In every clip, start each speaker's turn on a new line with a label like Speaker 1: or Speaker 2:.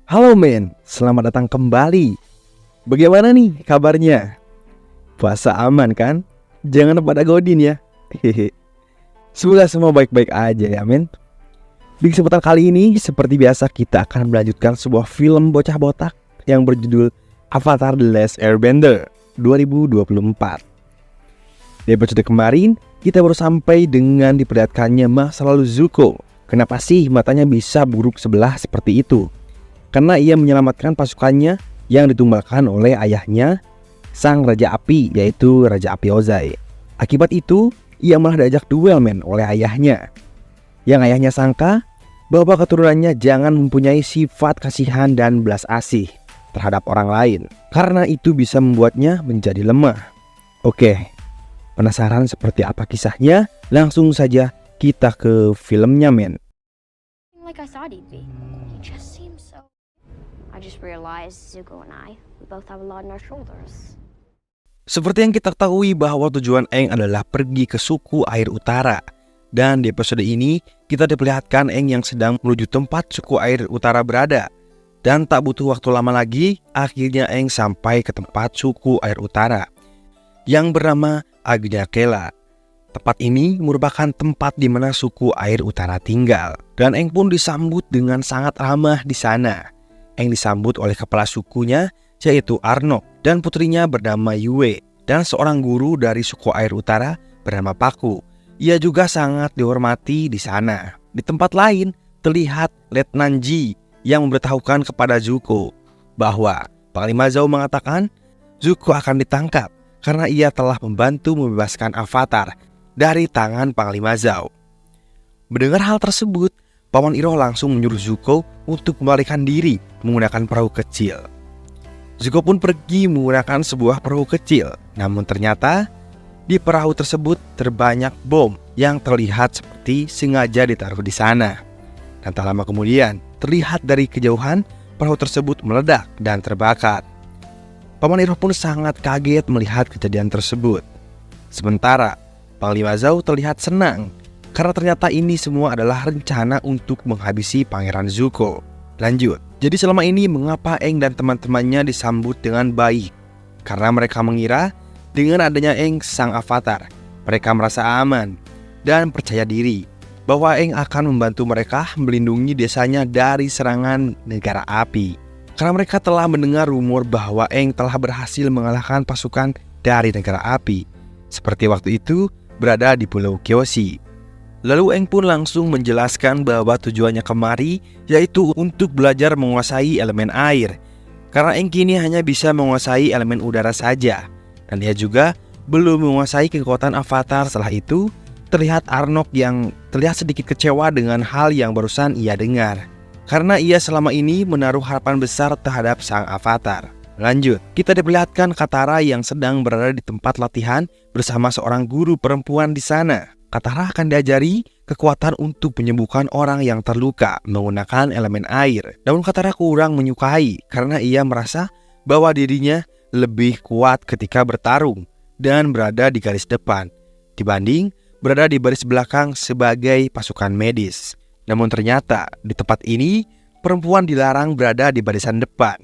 Speaker 1: Halo men, selamat datang kembali. Bagaimana nih kabarnya? Puasa aman kan? Jangan pada godin ya. Hehe. Semoga semua baik-baik aja ya men. Di kesempatan kali ini, seperti biasa kita akan melanjutkan sebuah film bocah botak yang berjudul Avatar The Last Airbender 2024. Di episode kemarin, kita baru sampai dengan diperlihatkannya masa lalu Zuko. Kenapa sih matanya bisa buruk sebelah seperti itu? Karena ia menyelamatkan pasukannya yang ditumbalkan oleh ayahnya, sang Raja Api, yaitu Raja Api Ozai. Akibat itu, ia malah diajak duel men oleh ayahnya. Yang ayahnya sangka bahwa keturunannya jangan mempunyai sifat kasihan dan belas asih terhadap orang lain, karena itu bisa membuatnya menjadi lemah. Oke, penasaran seperti apa kisahnya? Langsung saja kita ke filmnya men.
Speaker 2: Like I thought he'd be. He just seems so. I just realized Zuko and we both have a lot on our shoulders.
Speaker 1: Seperti yang kita ketahui bahwa tujuan Aang adalah pergi ke suku air utara. Dan di episode ini kita diperlihatkan Aang yang sedang menuju tempat suku air utara berada. Dan tak butuh waktu lama lagi, akhirnya Aang sampai ke tempat suku air utara yang bernama Agnyakela. Tempat ini merupakan tempat di mana suku air utara tinggal. Dan Aang pun disambut dengan sangat ramah di sana. Aang disambut oleh kepala sukunya, yaitu Arnok, dan putrinya bernama Yue, dan seorang guru dari suku air utara bernama Paku. Ia juga sangat dihormati di sana. Di tempat lain, terlihat Letnan Ji yang memberitahukan kepada Zuko bahwa Panglima Zhao mengatakan Zuko akan ditangkap karena ia telah membantu membebaskan Avatar dari tangan Panglima Zhao. Mendengar hal tersebut, Paman Iroh langsung menyuruh Zuko untuk melarikan diri menggunakan perahu kecil. Zuko pun pergi menggunakan sebuah perahu kecil. Namun ternyata di perahu tersebut terbanyak bom yang terlihat seperti sengaja ditaruh di sana. Dan tak lama kemudian terlihat dari kejauhan perahu tersebut meledak dan terbakar. Paman Iroh pun sangat kaget melihat kejadian tersebut. Sementara Panglima Zhao terlihat senang karena ternyata ini semua adalah rencana untuk menghabisi Pangeran Zuko. Lanjut, jadi selama ini mengapa Aang dan teman-temannya disambut dengan baik? Karena mereka mengira dengan adanya Aang sang Avatar, mereka merasa aman dan percaya diri bahwa Aang akan membantu mereka melindungi desanya dari serangan negara api. Karena mereka telah mendengar rumor bahwa Aang telah berhasil mengalahkan pasukan dari negara api, seperti waktu itu berada di Pulau Kyoshi. Lalu Aang pun langsung menjelaskan bahwa tujuannya kemari yaitu untuk belajar menguasai elemen air. Karena Aang kini hanya bisa menguasai elemen udara saja. Dan dia juga belum menguasai kekuatan Avatar. Setelah itu terlihat Arnok yang terlihat sedikit kecewa dengan hal yang barusan ia dengar. Karena ia selama ini menaruh harapan besar terhadap sang Avatar. Lanjut, kita diperlihatkan Katara yang sedang berada di tempat latihan bersama seorang guru perempuan di sana. Katara akan diajari kekuatan untuk menyembuhkan orang yang terluka menggunakan elemen air. Namun Katara kurang menyukai karena ia merasa bahwa dirinya lebih kuat ketika bertarung dan berada di garis depan dibanding berada di baris belakang sebagai pasukan medis. Namun ternyata di tempat ini perempuan dilarang berada di barisan depan.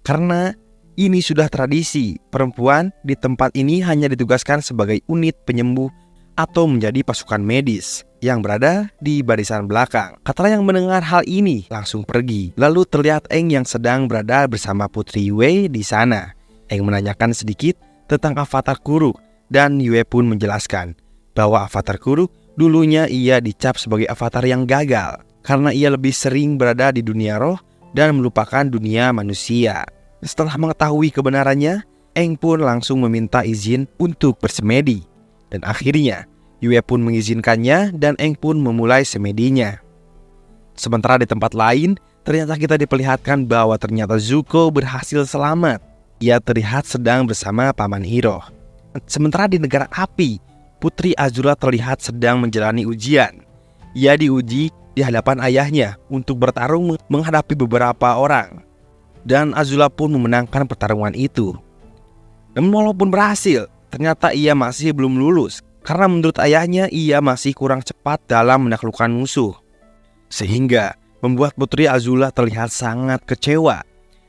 Speaker 1: Karena ini sudah tradisi, perempuan di tempat ini hanya ditugaskan sebagai unit penyembuh atau menjadi pasukan medis yang berada di barisan belakang. Katara yang mendengar hal ini langsung pergi. Lalu terlihat Aang yang sedang berada bersama Putri Yue di sana. Aang menanyakan sedikit tentang Avatar Kuruk dan Yue pun menjelaskan bahwa Avatar Kuruk dulunya ia dicap sebagai avatar yang gagal karena ia lebih sering berada di dunia roh dan melupakan dunia manusia. Setelah mengetahui kebenarannya, Aang pun langsung meminta izin untuk bersemedi. Dan akhirnya Yue pun mengizinkannya dan Aang pun memulai semedinya. Sementara di tempat lain, ternyata kita diperlihatkan bahwa ternyata Zuko berhasil selamat. Ia terlihat sedang bersama Paman Iroh. Sementara di negara api, Putri Azula terlihat sedang menjalani ujian. Ia diuji di hadapan ayahnya untuk bertarung menghadapi beberapa orang. Dan Azula pun memenangkan pertarungan itu. Namun walaupun berhasil, ternyata ia masih belum lulus karena menurut ayahnya ia masih kurang cepat dalam menaklukkan musuh. Sehingga membuat Putri Azula terlihat sangat kecewa.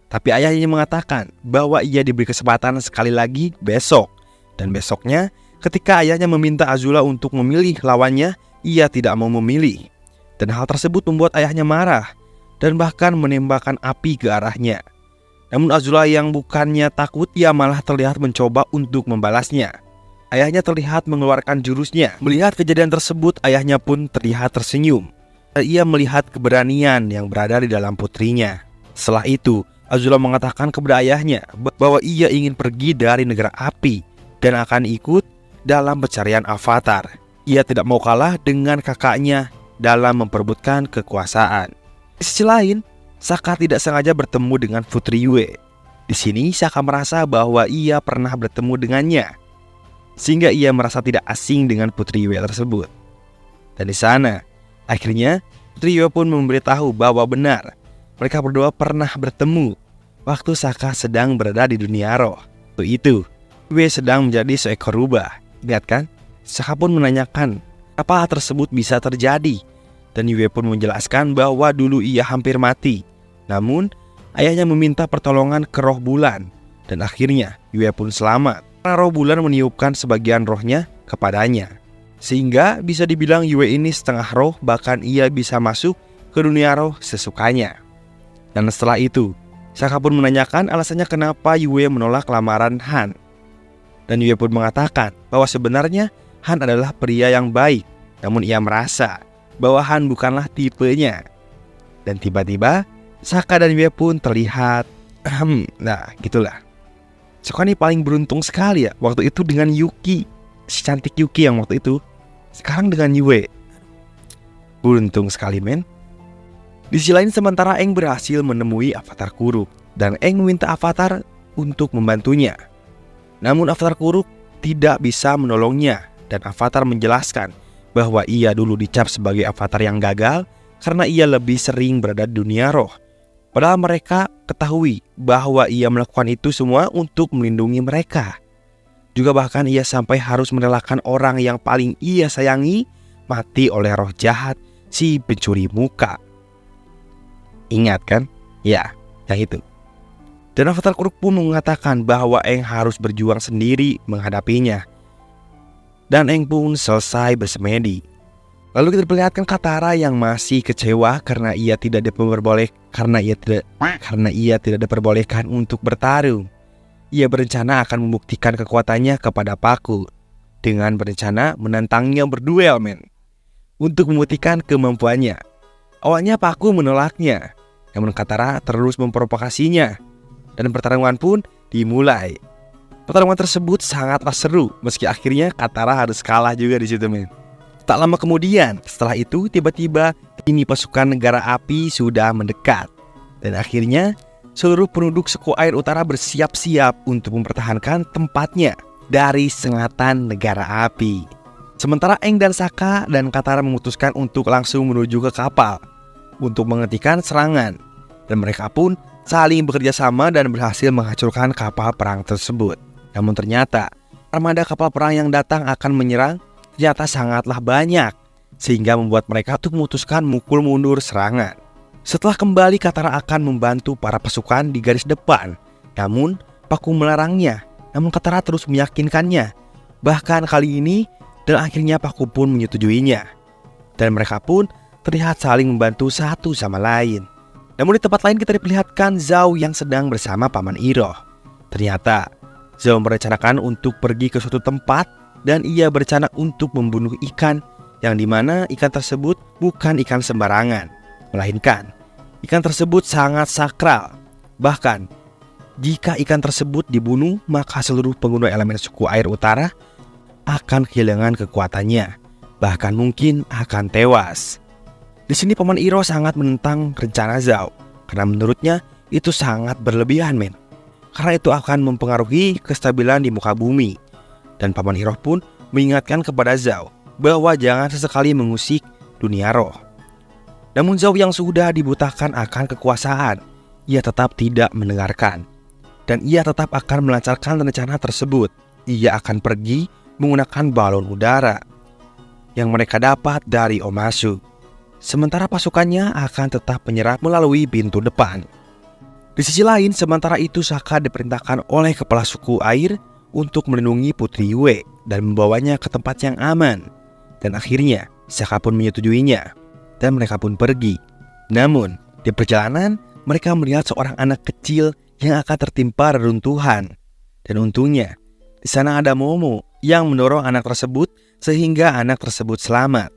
Speaker 1: Tapi ayahnya mengatakan bahwa ia diberi kesempatan sekali lagi besok. Dan besoknya, ketika ayahnya meminta Azula untuk memilih lawannya, ia tidak mau memilih. Dan hal tersebut membuat ayahnya marah dan bahkan menembakkan api ke arahnya. Namun Azula yang bukannya takut, ia malah terlihat mencoba untuk membalasnya. Ayahnya terlihat mengeluarkan jurusnya. Melihat kejadian tersebut, ayahnya pun terlihat tersenyum. Ia melihat keberanian yang berada di dalam putrinya. Setelah itu, Azula mengatakan kepada ayahnya bahwa ia ingin pergi dari negara api dan akan ikut dalam pencarian Avatar. Ia tidak mau kalah dengan kakaknya dalam memperebutkan kekuasaan. Di sisi lain, Sokka tidak sengaja bertemu dengan Putri Yue. Di sini Sokka merasa bahwa ia pernah bertemu dengannya, sehingga ia merasa tidak asing dengan Putri Yue tersebut. Dan di sana, akhirnya Putri Yue pun memberitahu bahwa benar mereka berdua pernah bertemu waktu Sokka sedang berada di dunia roh. Waktu itu, Yue sedang menjadi seekor rubah. Ingat kan? Sokka pun menanyakan apa hal tersebut bisa terjadi. Dan Yue pun menjelaskan bahwa dulu ia hampir mati. Namun, ayahnya meminta pertolongan ke roh bulan. Dan akhirnya, Yue pun selamat. Karena roh bulan meniupkan sebagian rohnya kepadanya. Sehingga bisa dibilang Yue ini setengah roh, bahkan ia bisa masuk ke dunia roh sesukanya. Dan setelah itu, Sokka pun menanyakan alasannya kenapa Yue menolak lamaran Han. Dan Yue pun mengatakan bahwa sebenarnya Han adalah pria yang baik. Namun ia merasa bahwa Han bukanlah tipenya. Dan tiba-tiba Sokka dan Yue pun terlihat nah gitulah. Sokka ini paling beruntung sekali ya waktu itu dengan Yuki, si cantik Yuki yang waktu itu. Sekarang dengan Yue, beruntung sekali men. Di sisi lain sementara Aang berhasil menemui Avatar Kuruk. Dan Aang meminta Avatar untuk membantunya. Namun Avatar Kuruk tidak bisa menolongnya. Dan Avatar menjelaskan bahwa ia dulu dicap sebagai avatar yang gagal karena ia lebih sering berada di dunia roh. Padahal mereka ketahui bahwa ia melakukan itu semua untuk melindungi mereka. Juga bahkan ia sampai harus merelakan orang yang paling ia sayangi mati oleh roh jahat si pencuri muka. Ingat kan? Ya, yang itu. Dan Avatar Kuruk pun mengatakan bahwa Aang harus berjuang sendiri menghadapinya. Dan Aang pun selesai bersemedi. Lalu kita perlihatkan Katara yang masih kecewa karena ia tidak diperbolehkan untuk bertarung. Ia berencana akan membuktikan kekuatannya kepada Pakku dengan berencana menantangnya berduel untuk membuktikan kemampuannya. Awalnya Pakku menolaknya, namun Katara terus memprovokasinya dan pertarungan pun dimulai. Pertarungan tersebut sangatlah seru, meski akhirnya Katara harus kalah juga di situ Tak lama kemudian, setelah itu tiba-tiba ini pasukan negara api sudah mendekat. Dan akhirnya seluruh penduduk suku air utara bersiap-siap untuk mempertahankan tempatnya dari sengatan negara api. Sementara Aang dan Sokka dan Katara memutuskan untuk langsung menuju ke kapal untuk menghentikan serangan. Dan mereka pun saling bekerja sama dan berhasil menghancurkan kapal perang tersebut. Namun ternyata armada kapal perang yang datang akan menyerang ternyata sangatlah banyak, sehingga membuat mereka tuh memutuskan mukul mundur serangan. Setelah kembali, Katara akan membantu para pasukan di garis depan. Namun Pakku melarangnya. Namun Katara terus meyakinkannya. Bahkan kali ini dan akhirnya Pakku pun menyetujuinya. Dan mereka pun terlihat saling membantu satu sama lain. Namun di tempat lain kita diperlihatkan Zhao yang sedang bersama Paman Iroh. Ternyata Zhao merencanakan untuk pergi ke suatu tempat dan ia berencana untuk membunuh ikan, yang dimana ikan tersebut bukan ikan sembarangan, melainkan ikan tersebut sangat sakral. Bahkan jika ikan tersebut dibunuh, maka seluruh pengguna elemen suku air utara akan kehilangan kekuatannya, bahkan mungkin akan tewas. Di sini Paman Iroh sangat menentang rencana Zhao karena menurutnya itu sangat berlebihan karena itu akan mempengaruhi kestabilan di muka bumi. Dan Paman Iroh pun mengingatkan kepada Zhao bahwa jangan sesekali mengusik dunia roh. Namun Zhao yang sudah dibutakan akan kekuasaan, ia tetap tidak mendengarkan. Dan ia tetap akan melancarkan rencana tersebut. Ia akan pergi menggunakan balon udara yang mereka dapat dari Omasu. sementara pasukannya akan tetap menyerang melalui pintu depan. Di sisi lain, sementara itu Sokka diperintahkan oleh kepala suku air untuk melindungi Putri Yue dan membawanya ke tempat yang aman. Dan akhirnya Sokka pun menyetujuinya dan mereka pun pergi. Namun di perjalanan mereka melihat seorang anak kecil yang akan tertimpa reruntuhan. Dan untungnya di sana ada Momo yang mendorong anak tersebut sehingga anak tersebut selamat.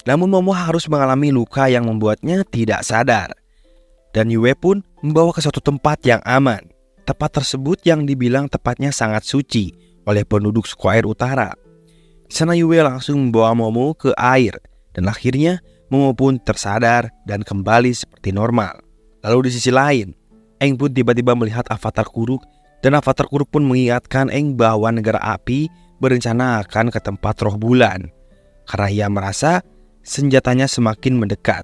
Speaker 1: Namun Momo harus mengalami luka yang membuatnya tidak sadar. Dan Yue pun membawa ke suatu tempat yang aman. Tempat tersebut yang dibilang tepatnya sangat suci oleh penduduk suku air utara. Di sana Yue langsung membawa Momo ke air dan akhirnya Momo pun tersadar dan kembali seperti normal. Lalu di sisi lain, Aang pun tiba-tiba melihat avatar Kuruk dan avatar Kuruk pun mengingatkan Aang bahwa negara api berencana akan ke tempat roh bulan karena ia merasa senjatanya semakin mendekat.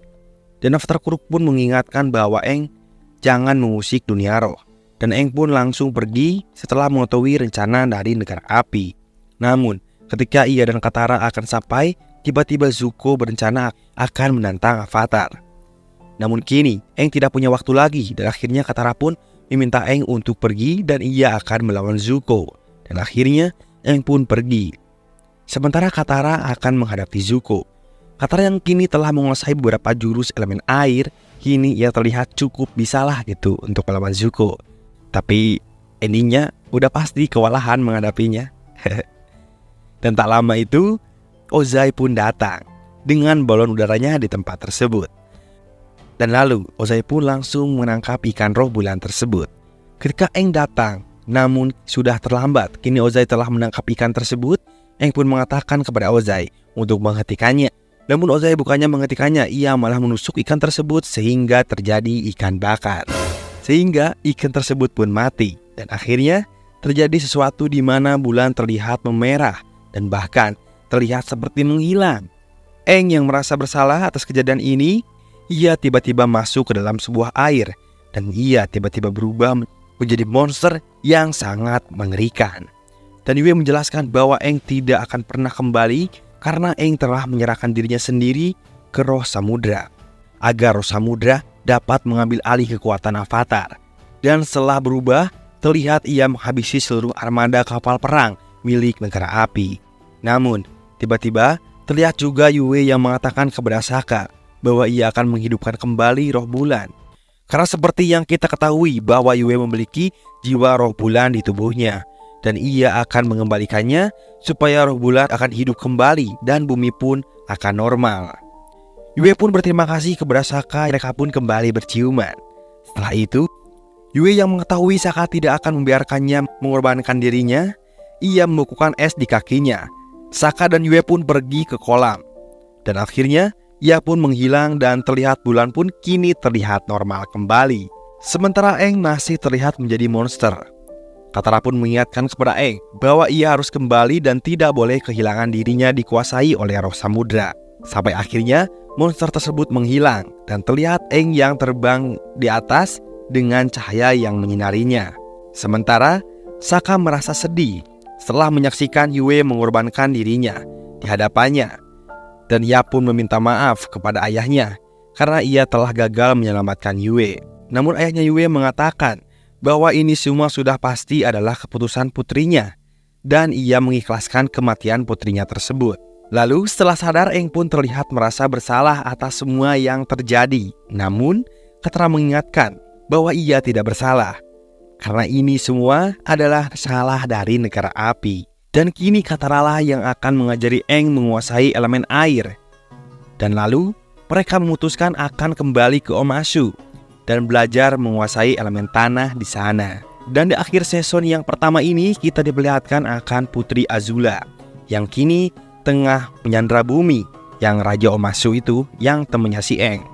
Speaker 1: Dan avatar Kuruk pun mengingatkan bahwa Aang jangan mengusik dunia roh. Dan Aang pun langsung pergi setelah mengetahui rencana dari negara api. Namun ketika ia dan Katara akan sampai, tiba-tiba Zuko berencana akan menantang avatar. Namun kini Aang tidak punya waktu lagi dan akhirnya Katara pun meminta Aang untuk pergi dan ia akan melawan Zuko. Dan akhirnya Aang pun pergi. Sementara Katara akan menghadapi Zuko. Katara yang kini telah menguasai beberapa jurus elemen air, kini ia terlihat cukup bisalah gitu untuk melawan Zuko. Tapi endingnya udah pasti kewalahan menghadapinya. Dan tak lama itu Ozai pun datang dengan balon udaranya di tempat tersebut. Dan lalu Ozai pun langsung menangkap ikan roh bulan tersebut. Ketika Aang datang, namun sudah terlambat. Kini Ozai telah menangkap ikan tersebut. Aang pun mengatakan kepada Ozai untuk menghentikannya. Namun Ozai bukannya menghentikannya, ia malah menusuk ikan tersebut sehingga terjadi ikan bakar. Sehingga ikan tersebut pun mati. Dan akhirnya terjadi sesuatu di mana bulan terlihat memerah dan bahkan terlihat seperti menghilang. Aang yang merasa bersalah atas kejadian ini, ia tiba-tiba masuk ke dalam sebuah air dan ia tiba-tiba berubah menjadi monster yang sangat mengerikan. Dan Yue menjelaskan bahwa Aang tidak akan pernah kembali karena Aang telah menyerahkan dirinya sendiri ke roh samudra agar roh samudra dapat mengambil alih kekuatan avatar. Dan setelah berubah, terlihat ia menghabisi seluruh armada kapal perang milik negara api. Namun tiba-tiba terlihat juga Yue yang mengatakan kepada Sokka bahwa ia akan menghidupkan kembali roh bulan. Karena seperti yang kita ketahui bahwa Yue memiliki jiwa roh bulan di tubuhnya, dan ia akan mengembalikannya supaya roh bulan akan hidup kembali dan bumi pun akan normal. Yue pun berterima kasih kepada Sokka, mereka pun kembali berciuman. Setelah itu, Yue yang mengetahui Sokka tidak akan membiarkannya mengorbankan dirinya, ia membukukan es di kakinya. Sokka dan Yue pun pergi ke kolam. Dan akhirnya ia pun menghilang dan terlihat bulan pun kini terlihat normal kembali. Sementara Aang masih terlihat menjadi monster. Katara pun mengingatkan kepada Aang bahwa ia harus kembali dan tidak boleh kehilangan dirinya dikuasai oleh roh samudra. Sampai akhirnya monster tersebut menghilang dan terlihat Aang yang terbang di atas dengan cahaya yang menyinarinya. Sementara Sokka merasa sedih setelah menyaksikan Yue mengorbankan dirinya di hadapannya. Dan ia pun meminta maaf kepada ayahnya karena ia telah gagal menyelamatkan Yue. Namun ayahnya Yue mengatakan bahwa ini semua sudah pasti adalah keputusan putrinya dan ia mengikhlaskan kematian putrinya tersebut. Lalu setelah sadar, Aang pun terlihat merasa bersalah atas semua yang terjadi. Namun Katara mengingatkan bahwa ia tidak bersalah karena ini semua adalah salah dari negara api. Dan kini Katara lah yang akan mengajari Aang menguasai elemen air. Dan lalu mereka memutuskan akan kembali ke Omashu dan belajar menguasai elemen tanah di sana. Dan di akhir season yang pertama ini kita diperlihatkan akan Putri Azula yang kini tengah menyandra bumi, yang Raja Omashu itu yang temannya si Aang.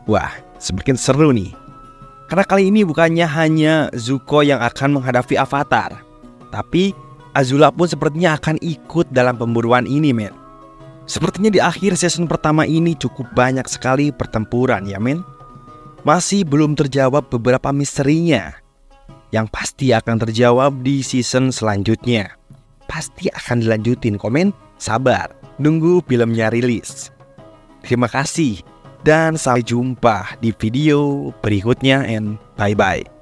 Speaker 1: Wah, semakin seru nih. Karena kali ini bukannya hanya Zuko yang akan menghadapi Avatar, tapi Azula pun sepertinya akan ikut dalam pemburuan ini, men. Sepertinya di akhir season pertama ini cukup banyak sekali pertempuran, ya, men. Masih belum terjawab beberapa misterinya, yang pasti akan terjawab di season selanjutnya. Pasti akan dilanjutin, komen. Sabar, nunggu filmnya rilis. Terima kasih dan sampai jumpa di video berikutnya and bye-bye.